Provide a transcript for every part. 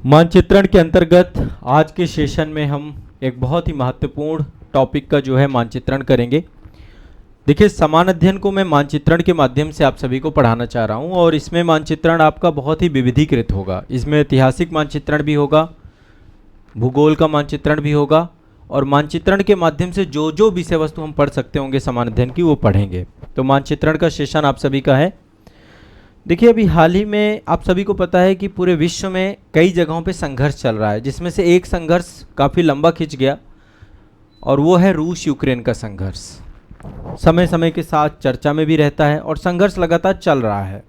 मानचित्रण के अंतर्गत आज के सेशन में हम एक बहुत ही महत्वपूर्ण टॉपिक का जो है मानचित्रण करेंगे। देखिए, समान अध्ययन को मैं मानचित्रण के माध्यम से आप सभी को पढ़ाना चाह रहा हूं और इसमें मानचित्रण आपका बहुत ही विविधीकृत होगा। इसमें ऐतिहासिक मानचित्रण भी होगा, भूगोल का मानचित्रण भी होगा और मानचित्रण के माध्यम से जो जो विषय वस्तु हम पढ़ सकते होंगे समान अध्ययन की वो पढ़ेंगे। तो मानचित्रण का सेशन आप सभी का है। देखिए, अभी हाल ही में आप सभी को पता है कि पूरे विश्व में कई जगहों पे संघर्ष चल रहा है, जिसमें से एक संघर्ष काफ़ी लंबा खिंच गया और वो है रूस यूक्रेन का संघर्ष। समय समय के साथ चर्चा में भी रहता है और संघर्ष लगातार चल रहा है।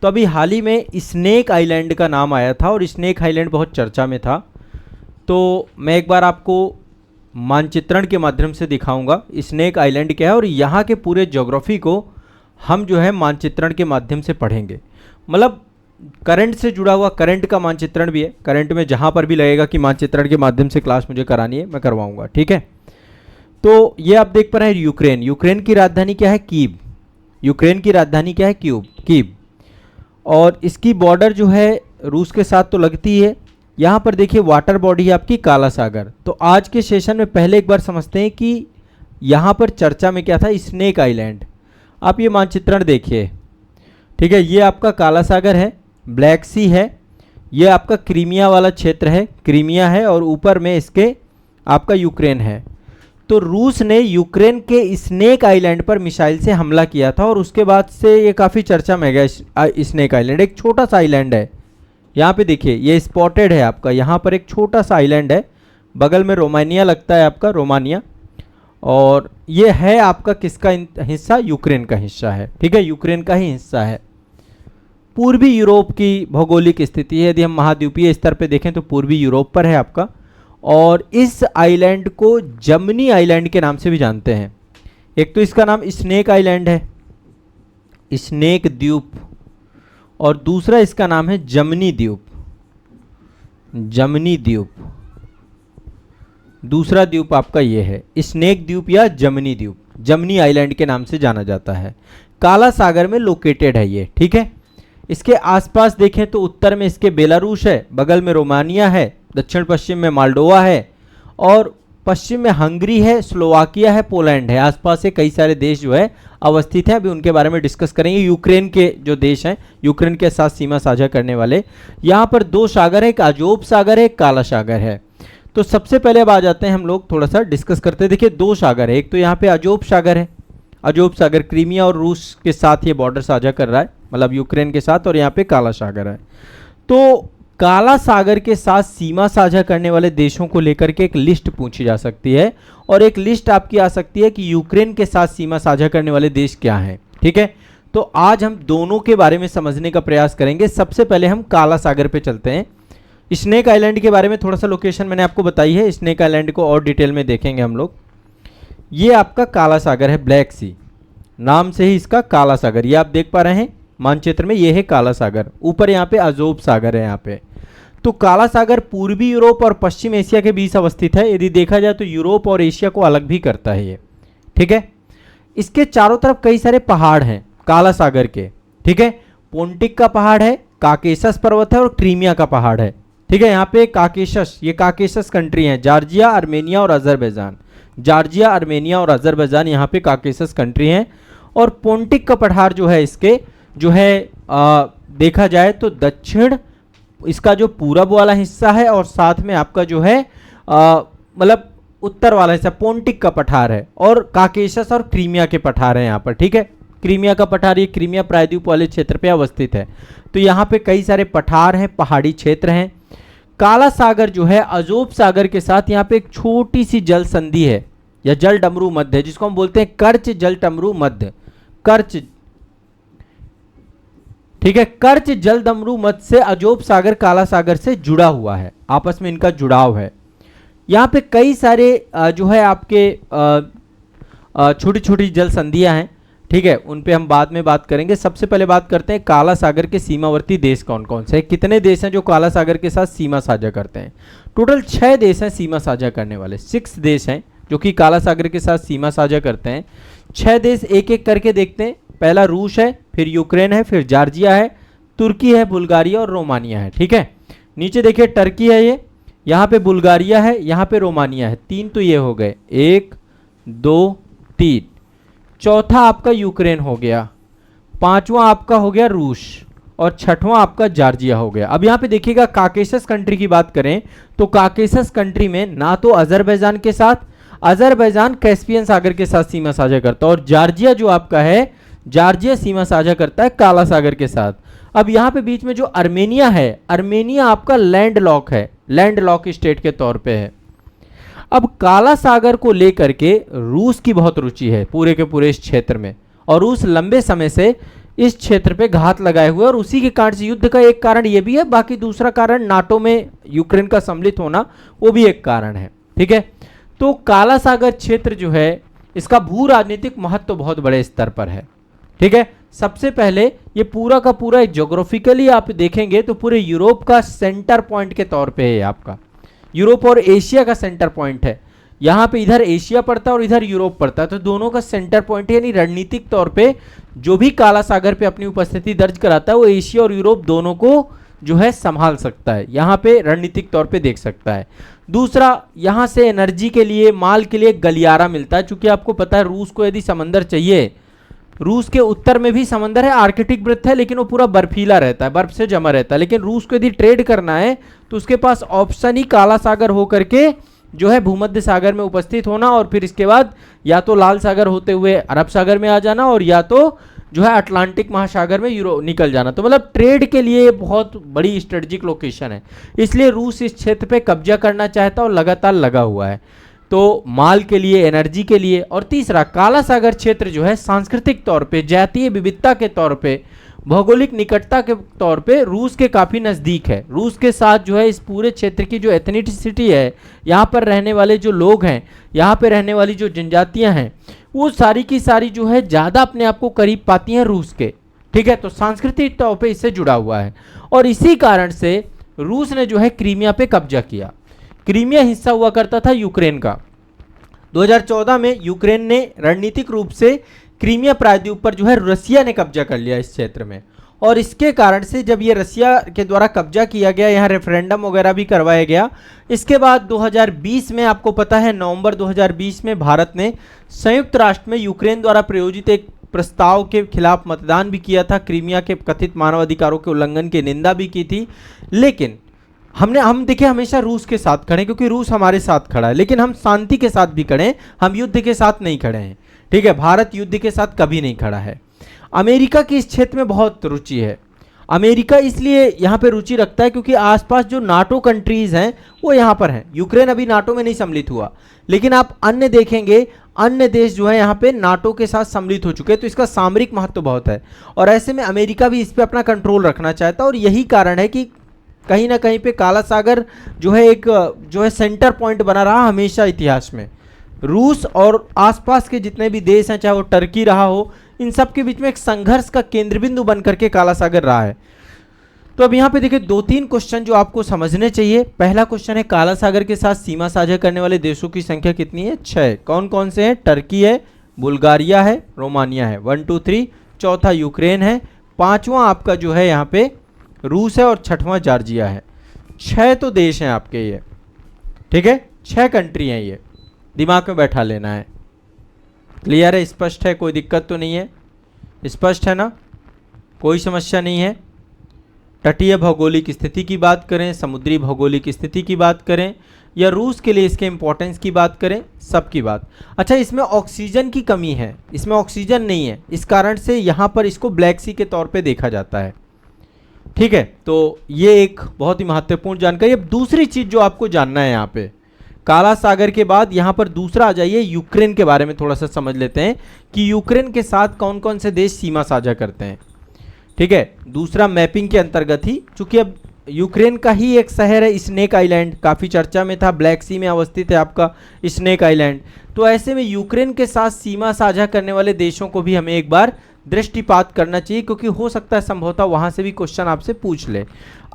तो अभी हाल ही में स्नेक आइलैंड का नाम आया था और स्नेक आइलैंड बहुत चर्चा में था। तो मैं एक बार आपको मानचित्रण के माध्यम से दिखाऊंगा स्नेक आइलैंड क्या है और यहाँ के पूरे ज्योग्राफी को हम जो है मानचित्रण के माध्यम से पढ़ेंगे। मतलब करंट से जुड़ा हुआ करंट का मानचित्रण भी है। करंट में जहाँ पर भी लगेगा कि मानचित्रण के माध्यम से क्लास मुझे करानी है, मैं करवाऊंगा। ठीक है, तो ये आप देख पा रहे हैं यूक्रेन। यूक्रेन की राजधानी क्या है? कीव। यूक्रेन की राजधानी क्या है? कीव। और इसकी बॉर्डर जो है रूस के साथ तो लगती है। यहाँ पर देखिए वाटर बॉडी है आपकी काला सागर। तो आज के सेशन में पहले एक बार समझते हैं कि यहाँ पर चर्चा में क्या था, स्नेक आइलैंड। आप ये मानचित्रण देखिए, ठीक है। ये आपका काला सागर है, ब्लैक सी है, ये आपका क्रीमिया वाला क्षेत्र है, क्रीमिया है और ऊपर में इसके आपका यूक्रेन है। तो रूस ने यूक्रेन के स्नेक आइलैंड पर मिसाइल से हमला किया था और उसके बाद से ये काफ़ी चर्चा में गया। स्नेक आइलैंड एक छोटा सा आइलैंड है, यहाँ पे देखिए ये स्पॉटेड है आपका, यहाँ पर एक छोटा सा आइलैंड है, बगल में रोमानिया लगता है आपका, रोमानिया। और ये है आपका किसका हिस्सा? यूक्रेन का हिस्सा है। ठीक है, यूक्रेन का ही हिस्सा है। पूर्वी यूरोप की भौगोलिक स्थिति है। यदि हम महाद्वीपीय स्तर पे देखें तो पूर्वी यूरोप पर है आपका। और इस आइलैंड को जमनी आइलैंड के नाम से भी जानते हैं। एक तो इसका नाम स्नेक आइलैंड है, स्नेक द्वीप, और दूसरा इसका नाम है जमनी द्वीप। जमनी द्वीप दूसरा द्वीप आपका ये है, स्नेक द्वीप या जमनी द्वीप, जमनी आइलैंड के नाम से जाना जाता है। काला सागर में लोकेटेड है ये। ठीक है, इसके आसपास देखें तो उत्तर में इसके बेलारूस है, बगल में रोमानिया है, दक्षिण पश्चिम में मोल्डोवा है और पश्चिम में हंगरी है, स्लोवाकिया है, पोलैंड है। आसपास से कई सारे देश जो है अवस्थित हैं। अभी उनके बारे में डिस्कस करेंगे। यूक्रेन के जो देश हैं, यूक्रेन के साथ सीमा साझा करने वाले, यहाँ पर दो सागर है, एक अजोब सागर है, एक काला सागर है। तो सबसे पहले अब आ जाते हैं हम लोग थोड़ा सा डिस्कस करते हैं। देखिए दो सागर है, एक तो यहाँ पे अजोब सागर है, अजोब सागर क्रीमिया और रूस के साथ ये बॉर्डर साझा कर रहा है, मतलब यूक्रेन के साथ, और यहाँ पे काला सागर है। तो काला सागर के साथ सीमा साझा करने वाले देशों को लेकर के एक लिस्ट पूछी जा सकती है और एक लिस्ट आपकी आ सकती है कि यूक्रेन के साथ सीमा साझा करने वाले देश क्या हैं। ठीक है, तो आज हम दोनों के बारे में समझने का प्रयास करेंगे। सबसे पहले हम काला सागर पे चलते हैं। स्नेक आइलैंड के बारे में थोड़ा सा लोकेशन मैंने आपको बताई है, स्नेक आइलैंड को और डिटेल में देखेंगे हम लोग। ये आपका काला सागर है, ब्लैक सी, नाम से ही इसका काला सागर, ये आप देख पा रहे हैं मानचित्र में, ये है काला सागर। ऊपर यहाँ पे अजोब सागर है यहाँ पे। तो काला सागर पूर्वी यूरोप और पश्चिम एशिया के बीच अवस्थित है। यदि देखा जाए तो यूरोप और एशिया को अलग भी करता है ये। ठीक है, इसके चारों तरफ कई सारे पहाड़ हैं काला सागर के। ठीक है, पोंटिक का पहाड़ है, काकेशस पर्वत है और क्रीमिया का पहाड़ है। ठीक है, यहाँ पे काकेशस, ये काकेशस कंट्री है, जॉर्जिया, आर्मेनिया और अजरबैजान। जॉर्जिया, आर्मेनिया और अजरबैजान यहाँ पे काकेशस कंट्री हैं। और पोंटिक का पठार जो है इसके जो है देखा जाए तो दक्षिण, इसका जो पूरब वाला हिस्सा है और साथ में आपका जो है मतलब उत्तर वाला हिस्सा पोंटिक का पठार है और काकेशस और क्रीमिया के पठार हैं यहाँ पर। ठीक है, क्रीमिया का पठार, ये क्रीमिया प्रायद्वीप वाले क्षेत्र पे अवस्थित है। तो यहाँ पे कई सारे पठार हैं, पहाड़ी क्षेत्र हैं। काला सागर जो है अजोब सागर के साथ यहाँ पे एक छोटी सी जल संधि है या जल डमरू मध्य है, जिसको हम बोलते हैं कर्च जल डमरू मध्य, कर्च। ठीक है, कर्च जल डमरू मध्य से अजोब सागर काला सागर से जुड़ा हुआ है, आपस में इनका जुड़ाव है। यहाँ पे कई सारे जो है आपके छोटी छोटी जल संधियां हैं। ठीक है, उन पे हम बाद में बात करेंगे। सबसे पहले बात करते हैं काला सागर के सीमावर्ती देश कौन कौन से हैं। कितने देश हैं जो काला सागर के साथ सीमा साझा करते हैं? टोटल 6 देश हैं सीमा साझा करने वाले, 6 देश हैं जो कि काला सागर के साथ सीमा साझा करते हैं। 6 देश एक एक करके देखते हैं। पहला रूस है, फिर यूक्रेन है, फिर जॉर्जिया है, तुर्की है, बुल्गारिया और रोमानिया है। ठीक है, नीचे देखिए टर्की है ये, यहाँ पे बुल्गारिया है, यहाँ पे रोमानिया है। 3 तो ये हो गए, 1 2 3। चौथा आपका यूक्रेन हो गया, 5वां आपका हो गया रूस, और 6वां आपका जॉर्जिया हो गया। अब यहाँ पे देखिएगा काकेशस कंट्री की बात करें तो काकेशस कंट्री में ना तो अजरबैजान के साथ, अजरबैजान कैस्पियन सागर के साथ सीमा साझा करता है, और जॉर्जिया जो आपका है, जॉर्जिया सीमा साझा करता है काला सागर के साथ। अब यहाँ पे बीच में जो अर्मेनिया है, अर्मेनिया आपका लैंड लॉक है, लैंड लॉक स्टेट के तौर पे है। अब काला सागर को लेकर के रूस की बहुत रुचि है पूरे के पूरे इस क्षेत्र में, और रूस लंबे समय से इस क्षेत्र पे घात लगाए हुए, और उसी के कारण से युद्ध का एक कारण ये भी है, बाकी दूसरा कारण नाटो में यूक्रेन का सम्मिलित होना वो भी एक कारण है। ठीक है, तो काला सागर क्षेत्र जो है इसका भू राजनीतिक महत्व बहुत बड़े स्तर पर है। ठीक है, सबसे पहले ये पूरा का पूरा ज्योग्राफिकली आप देखेंगे तो पूरे यूरोप का सेंटर पॉइंट के तौर पे है, आपका यूरोप और एशिया का सेंटर पॉइंट है। यहाँ पे इधर एशिया पड़ता है और इधर यूरोप पड़ता है, तो दोनों का सेंटर पॉइंट है, यानी रणनीतिक तौर पे जो भी काला सागर पे अपनी उपस्थिति दर्ज कराता है वो एशिया और यूरोप दोनों को जो है संभाल सकता है, यहाँ पे रणनीतिक तौर पे देख सकता है। दूसरा, यहाँ से एनर्जी के लिए, माल के लिए गलियारा मिलता है, चूंकि आपको पता है रूस को यदि समंदर चाहिए, रूस के उत्तर में भी समंदर है, आर्कटिक वृत्त है, लेकिन वो पूरा बर्फीला रहता है, बर्फ से जमा रहता है। लेकिन रूस को यदि ट्रेड करना है तो उसके पास ऑप्शन ही काला सागर हो करके जो है भूमध्य सागर में उपस्थित होना, और फिर इसके बाद या तो लाल सागर होते हुए अरब सागर में आ जाना, और या तो जो है अटलांटिक महासागर में यूरोप निकल जाना। तो मतलब ट्रेड के लिए बहुत बड़ी स्ट्रेटेजिक लोकेशन है, इसलिए रूस इस क्षेत्र पे कब्जा करना चाहता है और लगातार लगा हुआ है, तो माल के लिए, एनर्जी के लिए। और तीसरा, काला सागर क्षेत्र जो है सांस्कृतिक तौर पे, जातीय विविधता के तौर पे, भौगोलिक निकटता के तौर पे रूस के काफ़ी नज़दीक है। रूस के साथ जो है इस पूरे क्षेत्र की जो एथनिसिटी है, यहाँ पर रहने वाले जो लोग हैं, यहाँ पे रहने वाली जो जनजातियाँ हैं, वो सारी की सारी जो है ज़्यादा अपने आप को करीब पाती हैं रूस के। ठीक है, तो सांस्कृतिक तौर पे इससे जुड़ा हुआ है, और इसी कारण से रूस ने जो है क्रीमिया पे कब्जा किया। क्रीमिया हिस्सा हुआ करता था यूक्रेन का। 2014 में यूक्रेन ने रणनीतिक रूप से क्रीमिया प्रायद्वीप पर जो है रसिया ने कब्जा कर लिया इस क्षेत्र में, और इसके कारण से जब ये रसिया के द्वारा कब्जा किया गया, यहाँ रेफरेंडम वगैरह भी करवाया गया। इसके बाद 2020 में आपको पता है, नवंबर 2020 में भारत ने संयुक्त राष्ट्र में यूक्रेन द्वारा प्रायोजित एक प्रस्ताव के खिलाफ मतदान भी किया था, क्रीमिया के कथित मानवाधिकारों के उल्लंघन की निंदा भी की थी। लेकिन हम देखिए हमेशा रूस के साथ खड़े, क्योंकि रूस हमारे साथ खड़ा है, लेकिन हम शांति के साथ भी खड़े हैं, हम युद्ध के साथ नहीं खड़े हैं। ठीक है, भारत युद्ध के साथ कभी नहीं खड़ा है। अमेरिका की इस क्षेत्र में बहुत रुचि है। अमेरिका इसलिए यहाँ पे रुचि रखता है क्योंकि आसपास जो नाटो कंट्रीज हैं वो यहाँ पर हैं। यूक्रेन अभी नाटो में नहीं सम्मिलित हुआ, लेकिन आप अन्य देखेंगे, अन्य देश जो है यहाँ पे नाटो के साथ सम्मिलित हो चुके हैं, तो इसका सामरिक महत्व बहुत है, और ऐसे में अमेरिका भी इस पर अपना कंट्रोल रखना चाहता है। और यही कारण है कि कहीं ना कहीं पे काला सागर जो है एक जो है सेंटर पॉइंट बना रहा हमेशा इतिहास में। रूस और आसपास के जितने भी देश हैं, चाहे वो टर्की रहा हो, इन सब के बीच में एक संघर्ष का केंद्र बिंदु बन करके काला सागर रहा है। तो अब यहाँ पे देखिए 2-3 क्वेश्चन जो आपको समझने चाहिए। पहला क्वेश्चन है, काला सागर के साथ सीमा साझा करने वाले देशों की संख्या कितनी है? 6। कौन कौन से हैं? टर्की है, बुल्गारिया है, रोमानिया है, 1 2 3। चौथा यूक्रेन है, 5वां आपका जो है यहाँ पे रूस है, और 6वां जॉर्जिया है। 6 तो देश हैं आपके ये। ठीक है, 6 कंट्री हैं ये, दिमाग में बैठा लेना है। क्लियर है? स्पष्ट है? कोई दिक्कत तो नहीं है? स्पष्ट है ना? कोई समस्या नहीं है? तटीय भौगोलिक स्थिति की बात करें, समुद्री भौगोलिक स्थिति की बात करें, या रूस के लिए इसके इंपॉर्टेंस की बात करें, सबकी बात। अच्छा, इसमें ऑक्सीजन की कमी है, इसमें ऑक्सीजन नहीं है, इस कारण से यहाँ पर इसको ब्लैक सी के तौर पे देखा जाता है। ठीक है, तो ये एक बहुत ही महत्वपूर्ण जानकारी। अब दूसरी चीज़ जो आपको जानना है यहाँ पे, काला सागर के बाद यहाँ पर दूसरा आ जाइए, यूक्रेन के बारे में थोड़ा सा समझ लेते हैं कि यूक्रेन के साथ कौन कौन से देश सीमा साझा करते हैं। ठीक है, दूसरा मैपिंग के अंतर्गत ही, चूंकि अब यूक्रेन का ही एक शहर है स्नेक आइलैंड, काफ़ी चर्चा में था, ब्लैक सी में अवस्थित है आपका स्नेक आइलैंड। तो ऐसे में यूक्रेन के साथ सीमा साझा करने वाले देशों को भी हमें एक बार दृष्टिपात करना चाहिए, क्योंकि हो सकता है संभवतः वहाँ से भी क्वेश्चन आपसे पूछ ले।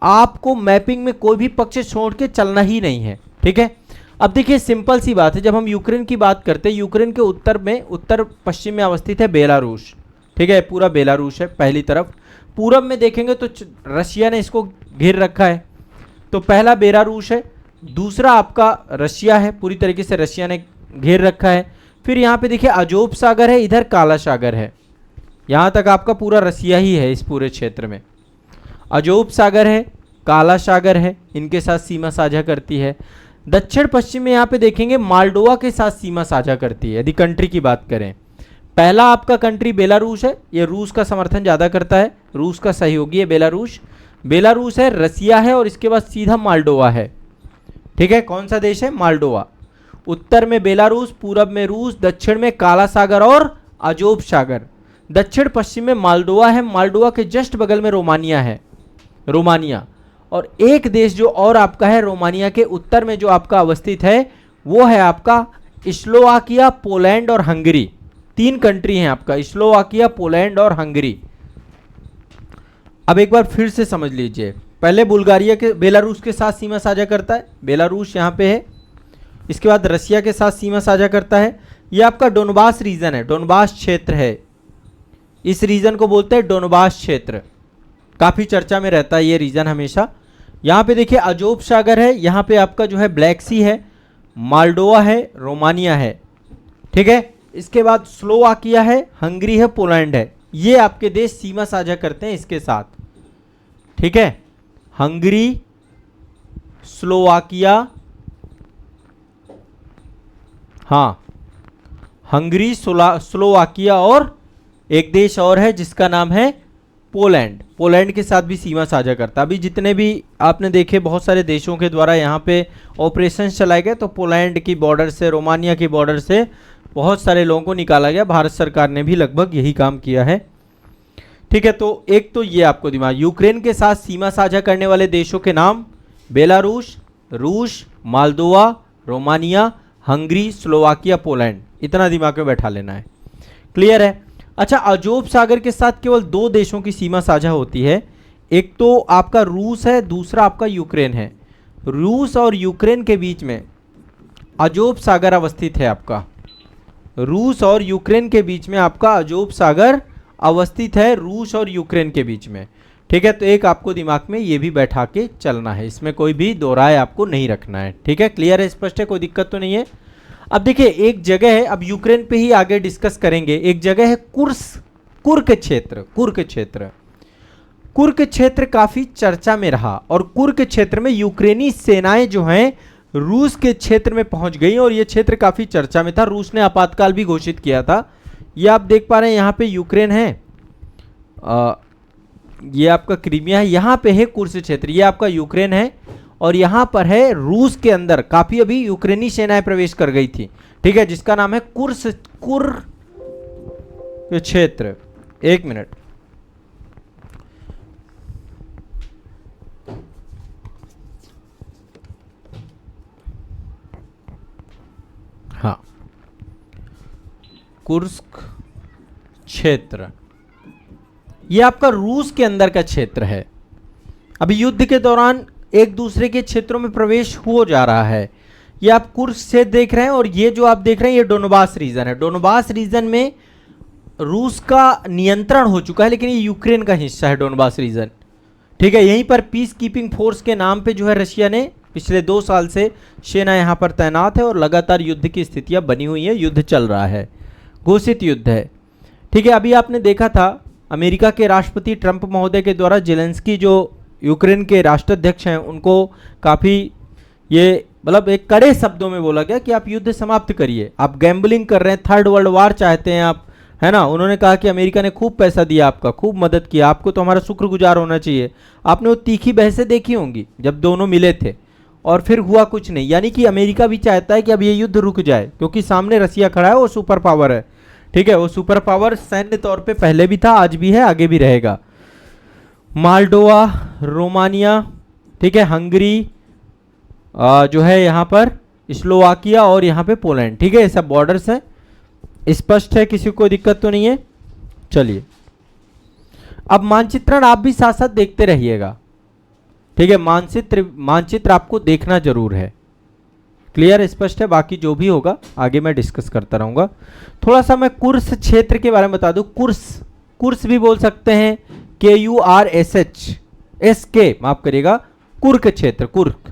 आपको मैपिंग में कोई भी पक्ष छोड़ के चलना ही नहीं है। ठीक है, अब देखिए सिंपल सी बात है, जब हम यूक्रेन की बात करते हैं, यूक्रेन के उत्तर में, उत्तर पश्चिम में अवस्थित है बेलारूस। ठीक है, पूरा बेलारूस है पहली तरफ। पूरब में देखेंगे तो रशिया ने इसको घेर रखा है। तो पहला बेलारूस है, दूसरा आपका रशिया है, पूरी तरीके से रशिया ने घेर रखा है। फिर यहाँ पे देखिए अजोब सागर है, इधर काला सागर है, यहाँ तक आपका पूरा रसिया ही है। इस पूरे क्षेत्र में अजोब सागर है, काला सागर है, इनके साथ सीमा साझा करती है। दक्षिण पश्चिम में यहाँ पे देखेंगे मालडोवा के साथ सीमा साझा करती है। यदि कंट्री की बात करें, पहला आपका कंट्री बेलारूस है, ये रूस का समर्थन ज़्यादा करता है, रूस का सहयोगी है बेलारूस। बेलारूस है, रसिया है और इसके बाद सीधा मालडोवा है। ठीक है, कौन सा देश है? मालडोवा। उत्तर में बेलारूस, पूरब में रूस, दक्षिण में काला सागर और अजोब सागर। दक्षिण पश्चिम में मालडोवा है, मालडोवा के जस्ट बगल में रोमानिया है, रोमानिया। और एक देश जो और आपका है रोमानिया के उत्तर में जो आपका अवस्थित है वो है आपका स्लोवाकिया, पोलैंड और हंगरी। 3 कंट्री हैं आपका, स्लोवाकिया, पोलैंड और हंगरी। अब एक बार फिर से समझ लीजिए, पहले बुल्गारिया के बेलारूस के साथ सीमा साझा करता है, बेलारूस यहाँ पे है। इसके बाद रसिया के साथ सीमा साझा करता है। ये आपका डोनबास रीजन है, डोनबास क्षेत्र है, इस रीजन को बोलते हैं डोनबास क्षेत्र। काफ़ी चर्चा में रहता है ये रीजन हमेशा। यहाँ पे देखिए अजोब सागर है, यहाँ पे आपका जो है ब्लैक सी है, मालडोवा है, रोमानिया है। ठीक है, इसके बाद स्लोवाकिया है, हंगरी है, पोलैंड है। ये आपके देश सीमा साझा करते हैं इसके साथ। ठीक है, हंगरी, स्लोवाकिया, हाँ हंगरी, स्लोवाकिया और एक देश और है जिसका नाम है पोलैंड। पोलैंड के साथ भी सीमा साझा करता है। अभी जितने भी आपने देखे बहुत सारे देशों के द्वारा यहाँ पे ऑपरेशन चलाए गए, तो पोलैंड की बॉर्डर से, रोमानिया की बॉर्डर से बहुत सारे लोगों को निकाला गया। भारत सरकार ने भी लगभग यही काम किया है। ठीक है, तो एक तो ये आपको दिमाग, यूक्रेन के साथ सीमा साझा करने वाले देशों के नाम बेलारूस, रूस, Moldova, Romania, Hungary, Slovakia, Poland. इतना दिमाग में बैठा लेना है। क्लियर है? अच्छा, अजोब सागर के साथ केवल 2 देशों की सीमा साझा होती है, एक तो आपका रूस है, दूसरा आपका यूक्रेन है। रूस और यूक्रेन के बीच में अजोब सागर अवस्थित है आपका, रूस और यूक्रेन के बीच में आपका अजोब सागर अवस्थित है, रूस और यूक्रेन के बीच में। ठीक है, तो एक आपको दिमाग में ये भी बैठा के चलना है, इसमें कोई भी दो राय आपको नहीं रखना है। ठीक है, क्लियर है, स्पष्ट है, कोई दिक्कत तो नहीं है। अब देखिए एक जगह है, अब यूक्रेन पे ही आगे डिस्कस करेंगे। एक जगह है कुर्क क्षेत्र। कुर्क क्षेत्र काफी चर्चा में रहा और कुर्क क्षेत्र में यूक्रेनी सेनाएं जो हैं रूस के क्षेत्र में पहुंच गई और ये क्षेत्र काफी चर्चा में था। रूस ने आपातकाल भी घोषित किया था। ये आप देख पा रहे हैं, यहाँ पे यूक्रेन है, ये आपका क्रीमिया है, यहाँ पे है कुर्स क्षेत्र, ये आपका यूक्रेन है और यहाँ पर है रूस के अंदर काफी अभी यूक्रेनी सेनाएं प्रवेश कर गई थी। ठीक है, जिसका नाम है कुर्क क्षेत्र। एक मिनट, हाँ, कुर्स्क क्षेत्र ये आपका रूस के अंदर का क्षेत्र है। अभी युद्ध के दौरान एक दूसरे के क्षेत्रों में प्रवेश हो जा रहा है। ये आप कुर्स्क क्षेत्र देख रहे हैं और ये जो आप देख रहे हैं ये डोनबास रीजन है। डोनबास रीजन में रूस का नियंत्रण हो चुका है, लेकिन ये यूक्रेन का हिस्सा है डोनबास रीजन। ठीक है, यहीं पर पीस कीपिंग फोर्स के नाम पे जो है रशिया ने पिछले 2 साल से सेना यहाँ पर तैनात है और लगातार युद्ध की स्थितियाँ बनी हुई है, युद्ध चल रहा है, घोषित युद्ध है। ठीक है, अभी आपने देखा था अमेरिका के राष्ट्रपति ट्रंप महोदय के द्वारा जेलेंस्की जो यूक्रेन के राष्ट्राध्यक्ष हैं उनको काफ़ी ये मतलब एक कड़े शब्दों में बोला गया कि आप युद्ध समाप्त करिए, आप गैम्बलिंग कर रहे हैं, 3rd वर्ल्ड वार चाहते हैं आप, है ना। उन्होंने कहा कि अमेरिका ने खूब पैसा दिया आपका, खूब मदद किया, आपको तो हमारा शुक्रगुजार होना चाहिए। आपने वो तीखी बहसें देखी होंगी जब दोनों मिले थे और फिर हुआ कुछ नहीं। यानी कि अमेरिका भी चाहता है कि अब ये युद्ध रुक जाए क्योंकि सामने रसिया खड़ा है, वो सुपर पावर है। ठीक है, वो सुपर पावर सैन्य तौर पे पहले भी था, आज भी है, आगे भी रहेगा। मालडोवा, रोमानिया, ठीक है, हंगरी जो है यहाँ पर, स्लोवाकिया और यहाँ पे पोलैंड। ठीक है, ये सब बॉर्डर्स हैं, स्पष्ट है, किसी को दिक्कत तो नहीं है। चलिए अब मानचित्रण आप भी साथ साथ देखते रहिएगा। ठीक है, मानचित्र आपको देखना जरूर है। क्लियर, स्पष्ट है, बाकी जो भी होगा आगे मैं डिस्कस करता रहूंगा। थोड़ा सा मैं कुर्स क्षेत्र के बारे में बता दूं। कुर्स भी बोल सकते हैं, KURSH, SK, माफ करिएगा, कुर्क क्षेत्र, कुर्क।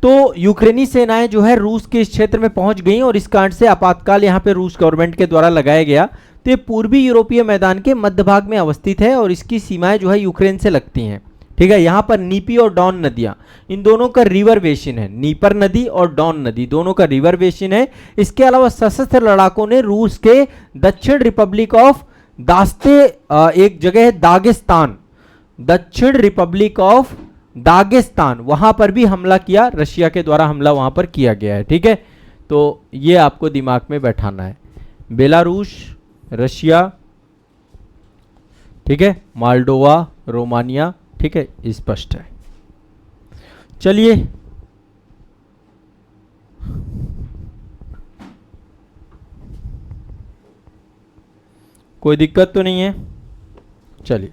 तो यूक्रेनी सेनाएं जो है रूस के इस क्षेत्र में पहुंच गई और इस कारण से आपातकाल यहां पे रूस गवर्नमेंट के द्वारा लगाया गया। तो ये पूर्वी यूरोपीय मैदान के मध्य भाग में अवस्थित है और इसकी सीमाएं जो है यूक्रेन से लगती हैं। ठीक है, यहाँ पर नीपी और डॉन नदियां, इन दोनों का रिवर बेसिन है। नीपर नदी और डॉन नदी दोनों का रिवर बेसिन है। इसके अलावा सशस्त्र लड़ाकों ने रूस के दक्षिण रिपब्लिक ऑफ दास्ते, एक जगह है दागिस्तान, दक्षिण रिपब्लिक ऑफ दागिस्तान, वहां पर भी हमला किया। रशिया के द्वारा हमला वहां पर किया गया है। ठीक है, तो ये आपको दिमाग में बैठाना है। बेलारूस, रशिया, ठीक है, मोल्डोवा, रोमानिया, ठीक है, स्पष्ट है। चलिए कोई दिक्कत तो नहीं है, चलिए